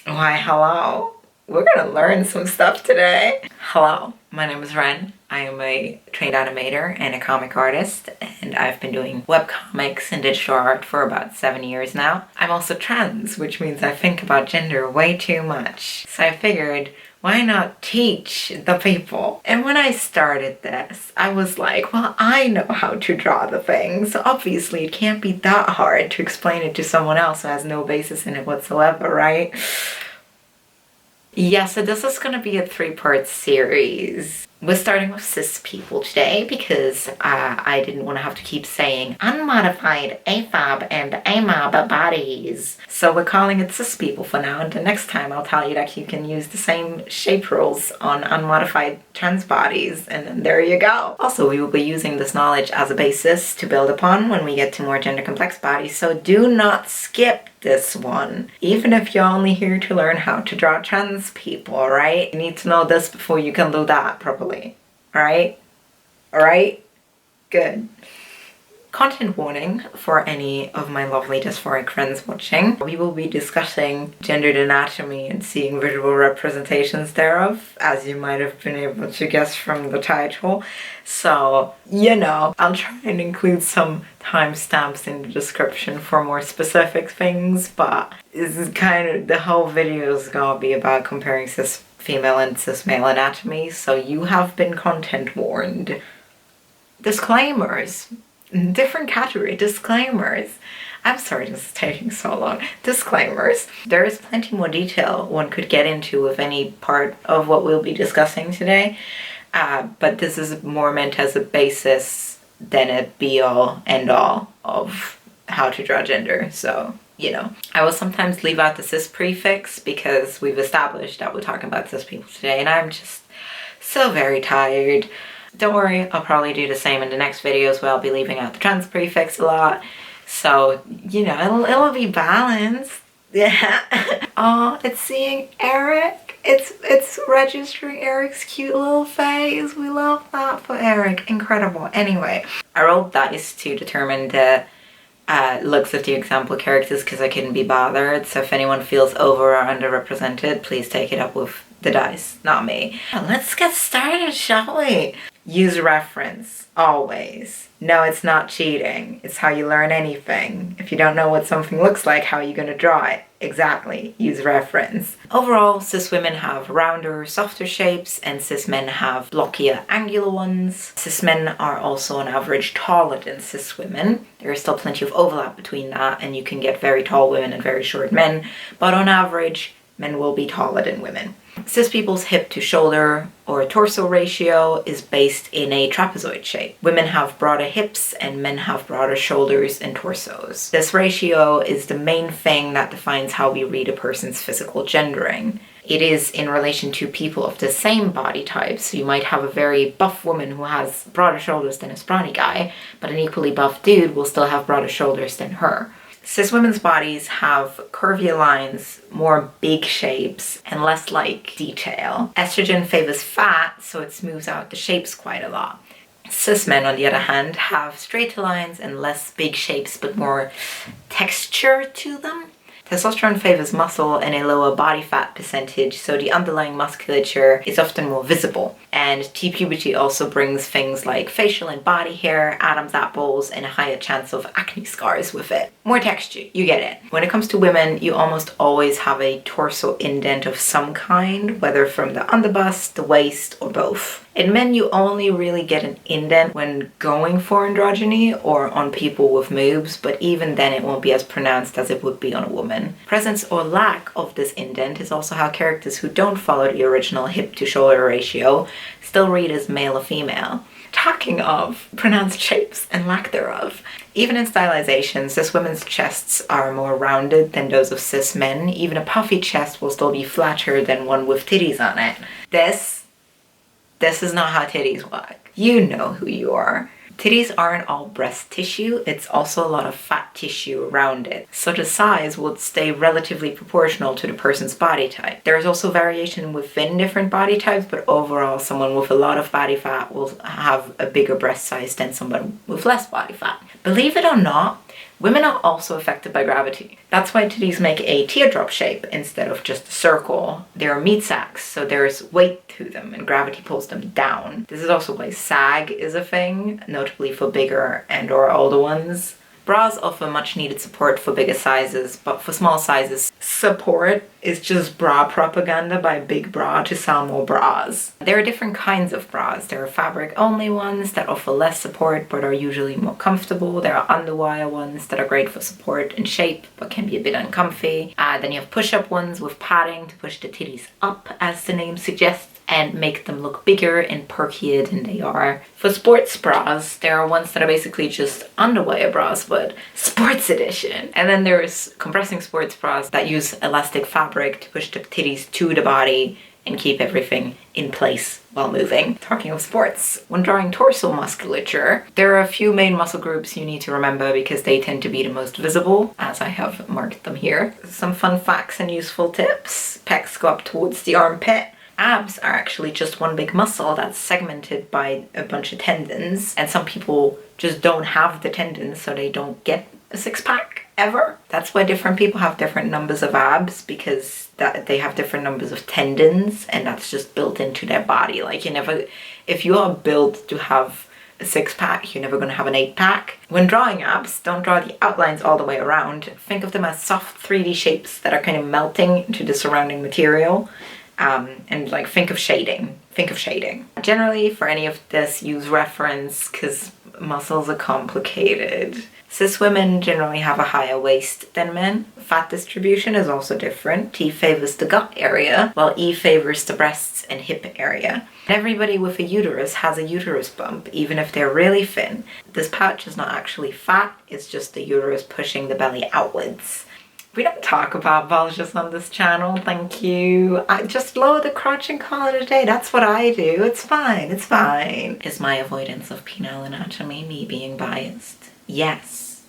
Why, hello. We're gonna learn some stuff today. Hello, my name is Ren. I am a trained animator and a comic artist, and I've been doing webcomics and digital art for about 7 years now. I'm also trans, which means I think about gender way too much. So I figured, why not teach the people? And when I started this, I was like, well, I know how to draw the thing, so obviously it can't be that hard to explain it to someone else who has no basis in it whatsoever, right? Yeah, so this is going to be a 3-part series. We're starting with cis people today because I didn't want to have to keep saying unmodified AFAB and AMAB bodies. So we're calling it cis people for now, and the next time I'll tell you that you can use the same shape rules on unmodified trans bodies, and then there you go. Also, we will be using this knowledge as a basis to build upon when we get to more gender complex bodies, so do not skip this one. Even if you're only here to learn how to draw trans people, alright? You need to know this before you can do that properly. Alright? Alright? Good. Content warning for any of my lovely dysphoric friends watching. We will be discussing gendered anatomy and seeing visual representations thereof, as you might have been able to guess from the title. So, you know, I'll try and include some timestamps in the description for more specific things, but this is kind of, the whole video is gonna be about comparing cis female and cis male anatomy, so you have been content warned. Disclaimers. Different category, disclaimers. I'm sorry this is taking so long. Disclaimers. There is plenty more detail one could get into with any part of what we'll be discussing today, but this is more meant as a basis than a be-all, end-all of how to draw gender, so, you know. I will sometimes leave out the cis prefix because we've established that we're talking about cis people today, and I'm just so very tired. Don't worry, I'll probably do the same in the next videos where I'll be leaving out the trans prefix a lot. So, you know, it'll be balanced. Yeah. Oh, it's seeing Eric. It's registering Eric's cute little face. We love that for Eric. Incredible. Anyway, I rolled dice to determine the looks of the example characters because I couldn't be bothered. So if anyone feels over or underrepresented, please take it up with the dice, not me. Let's get started, shall we? Use reference, always. No, it's not cheating. It's how you learn anything. If you don't know what something looks like, how are you going to draw it? Exactly. Use reference. Overall, cis women have rounder, softer shapes, and cis men have blockier, angular ones. Cis men are also on average taller than cis women. There is still plenty of overlap between that, and you can get very tall women and very short men, but on average, men will be taller than women. Cis people's hip to shoulder or torso ratio is based in a trapezoid shape. Women have broader hips and men have broader shoulders and torsos. This ratio is the main thing that defines how we read a person's physical gendering. It is in relation to people of the same body type, so you might have a very buff woman who has broader shoulders than a scrawny guy, but an equally buff dude will still have broader shoulders than her. Cis women's bodies have curvier lines, more big shapes, and less like detail. Estrogen favors fat, so it smooths out the shapes quite a lot. Cis men, on the other hand, have straighter lines and less big shapes, but more texture to them. Testosterone favors muscle and a lower body fat percentage, so the underlying musculature is often more visible. And T-puberty also brings things like facial and body hair, Adam's apples, and a higher chance of acne scars with it. More texture, you get it. When it comes to women, you almost always have a torso indent of some kind, whether from the underbust, the waist, or both. In men, you only really get an indent when going for androgyny or on people with moobs, but even then it won't be as pronounced as it would be on a woman. Presence or lack of this indent is also how characters who don't follow the original hip to shoulder ratio still read as male or female. Talking of pronounced shapes and lack thereof, even in stylization, cis women's chests are more rounded than those of cis men. Even a puffy chest will still be flatter than one with titties on it. This is not how titties work. You know who you are. Titties aren't all breast tissue, it's also a lot of fat tissue around it, so the size would stay relatively proportional to the person's body type. There is also variation within different body types, but overall someone with a lot of body fat will have a bigger breast size than someone with less body fat. Believe it or not, Women are also affected by gravity. That's why titties make a teardrop shape instead of just a circle. They're meat sacks, so there's weight to them and gravity pulls them down. This is also why sag is a thing, notably for bigger and or older ones. Bras offer much needed support for bigger sizes, but for small sizes, support is just bra propaganda by Big Bra to sell more bras. There are different kinds of bras. There are fabric-only ones that offer less support but are usually more comfortable. There are underwire ones that are great for support and shape but can be a bit uncomfy. Then you have push-up ones with padding to push the titties up, as the name suggests, and make them look bigger and perkier than they are. For sports bras, there are ones that are basically just underwire bras, but sports edition. And then there's compressing sports bras that use elastic fabric to push the titties to the body and keep everything in place while moving. Talking of sports, when drawing torso musculature, there are a few main muscle groups you need to remember because they tend to be the most visible, as I have marked them here. Some fun facts and useful tips. Pecs go up towards the armpit. Abs are actually just one big muscle that's segmented by a bunch of tendons, and some people just don't have the tendons, so they don't get a six-pack ever. That's why different people have different numbers of abs, because they have different numbers of tendons, and that's just built into their body. Like, if you are built to have a six-pack, you're never going to have an eight-pack. When drawing abs, don't draw the outlines all the way around. Think of them as soft 3D shapes that are kind of melting into the surrounding material. And like think of shading. Generally, for any of this, use reference because muscles are complicated. Cis women generally have a higher waist than men. Fat distribution is also different. T favors the gut area, while E favors the breasts and hip area. Everybody with a uterus has a uterus bump, even if they're really thin. This pouch is not actually fat, it's just the uterus pushing the belly outwards. We don't talk about bulges on this channel, thank you. I just lower the crotch and call it a day. That's what I do. It's fine. Is my avoidance of penile anatomy me being biased? Yes.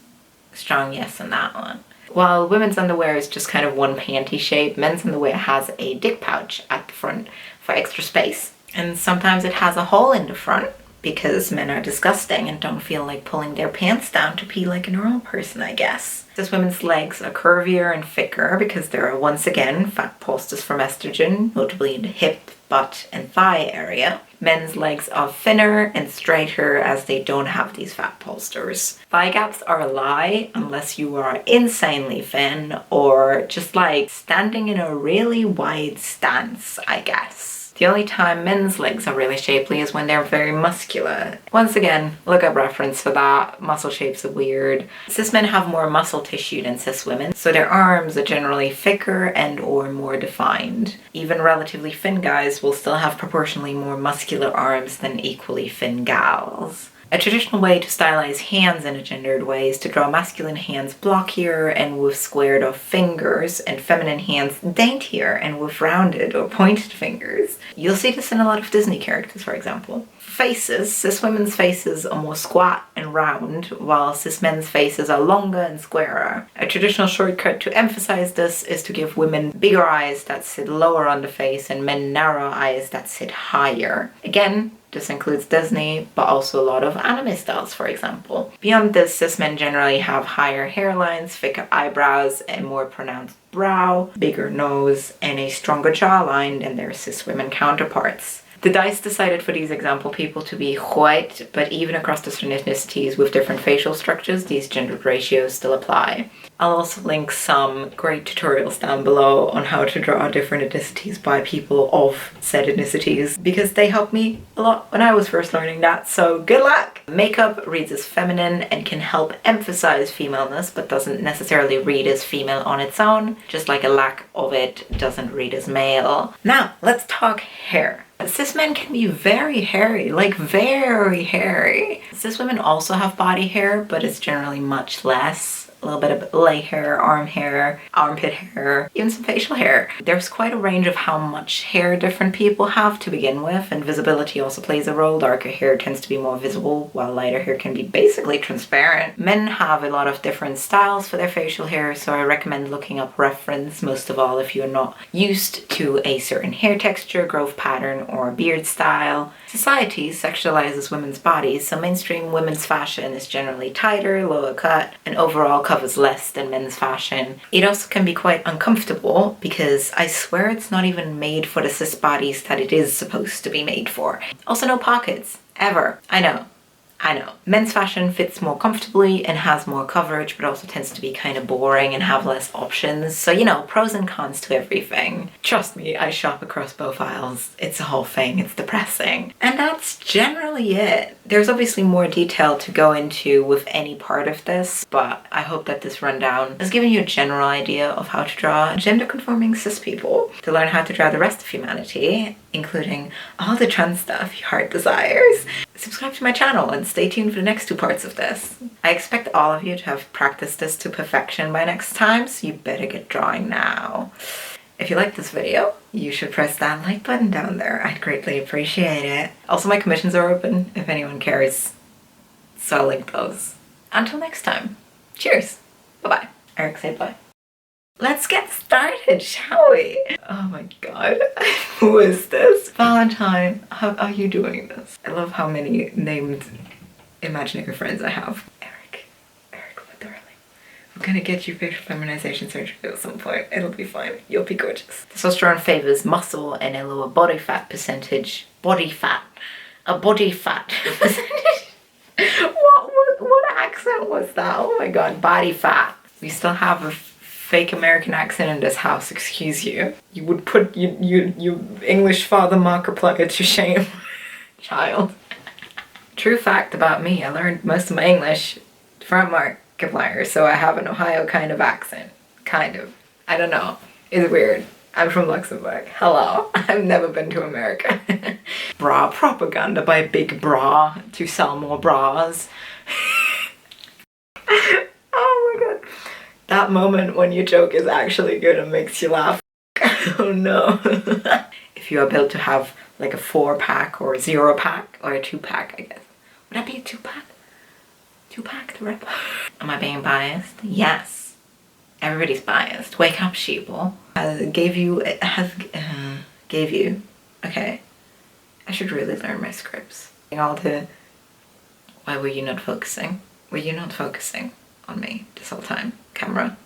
Strong yes on that one. While women's underwear is just kind of one panty shape, men's underwear has a dick pouch at the front for extra space. And sometimes it has a hole in the front because men are disgusting and don't feel like pulling their pants down to pee like a normal person, I guess. Cis women's legs are curvier and thicker because there are, once again, fat posters from estrogen, notably in the hip, butt, and thigh area. Men's legs are thinner and straighter as they don't have these fat posters. Thigh gaps are a lie unless you are insanely thin or just like standing in a really wide stance, I guess. The only time men's legs are really shapely is when they're very muscular. Once again, look up reference for that. Muscle shapes are weird. Cis men have more muscle tissue than cis women, so their arms are generally thicker and or more defined. Even relatively thin guys will still have proportionally more muscular arms than equally thin gals. A traditional way to stylize hands in a gendered way is to draw masculine hands blockier and with squared off fingers, and feminine hands daintier and with rounded or pointed fingers. You'll see this in a lot of Disney characters, for example. Faces, cis women's faces are more squat and round, while cis men's faces are longer and squarer. A traditional shortcut to emphasize this is to give women bigger eyes that sit lower on the face and men narrow eyes that sit higher. Again, this includes Disney, but also a lot of anime styles, for example. Beyond this, cis men generally have higher hairlines, thicker eyebrows, and more pronounced brow, bigger nose, and a stronger jawline than their cis women counterparts. The dice decided for these example people to be white, but even across different ethnicities with different facial structures, these gendered ratios still apply. I'll also link some great tutorials down below on how to draw different ethnicities by people of said ethnicities, because they helped me a lot when I was first learning that, so good luck! Makeup reads as feminine and can help emphasize femaleness, but doesn't necessarily read as female on its own, just like a lack of it doesn't read as male. Now, let's talk hair. Cis men can be very hairy, like very hairy. Cis women also have body hair, but it's generally much less. A little bit of leg hair, arm hair, armpit hair, even some facial hair. There's quite a range of how much hair different people have to begin with, and visibility also plays a role. Darker hair tends to be more visible, while lighter hair can be basically transparent. Men have a lot of different styles for their facial hair, so I recommend looking up reference, most of all if you're not used to a certain hair texture, growth pattern, or beard style. Society sexualizes women's bodies, so mainstream women's fashion is generally tighter, lower cut, and overall covers less than men's fashion. It also can be quite uncomfortable because I swear it's not even made for the cis bodies that it is supposed to be made for. Also no pockets, ever. I know. Men's fashion fits more comfortably and has more coverage, but also tends to be kind of boring and have less options. So, you know, pros and cons to everything. Trust me, I shop across both aisles. It's a whole thing. It's depressing. And that's generally it. There's obviously more detail to go into with any part of this, but I hope that this rundown has given you a general idea of how to draw gender-conforming cis people, to learn how to draw the rest of humanity, including all the trans stuff your heart desires. Subscribe to my channel and stay tuned for the next 2 parts of this. I expect all of you to have practiced this to perfection by next time, so you better get drawing now. If you like this video, you should press that like button down there. I'd greatly appreciate it. Also, my commissions are open if anyone cares, so I'll link those. Until next time, cheers. Bye-bye. Eric, say bye. Let's get started, shall we? Oh my god. Who is this? Valentine, how are you doing this? I love how many named imaginary friends I have. Eric, my darling. I'm gonna get you facial feminization surgery at some point. It'll be fine. You'll be gorgeous. Testosterone favors muscle and a lower body fat percentage. Body fat. A body fat percentage. What accent was that? Oh my god, body fat. We still have a fake American accent in this house, excuse you. You would put you English father Markiplier to shame, child. True fact about me, I learned most of my English from Markiplier, so I have an Ohio kind of accent. Kind of. I don't know. It's weird. I'm from Luxembourg. Hello. I've never been to America. Bra propaganda by Big Bra to sell more bras. Oh my god. That moment when your joke is actually good and makes you laugh. Oh no. If you are built to have like a 4-pack or a 0-pack or a 2-pack, I guess. Would that be a 2-pack? 2-pack to rip? Am I being biased? Yes. Everybody's biased. Wake up, sheeple. Gave you. Okay. I should really learn my scripts. All the. Why were you not focusing? Were you not focusing on me this whole time? Camera.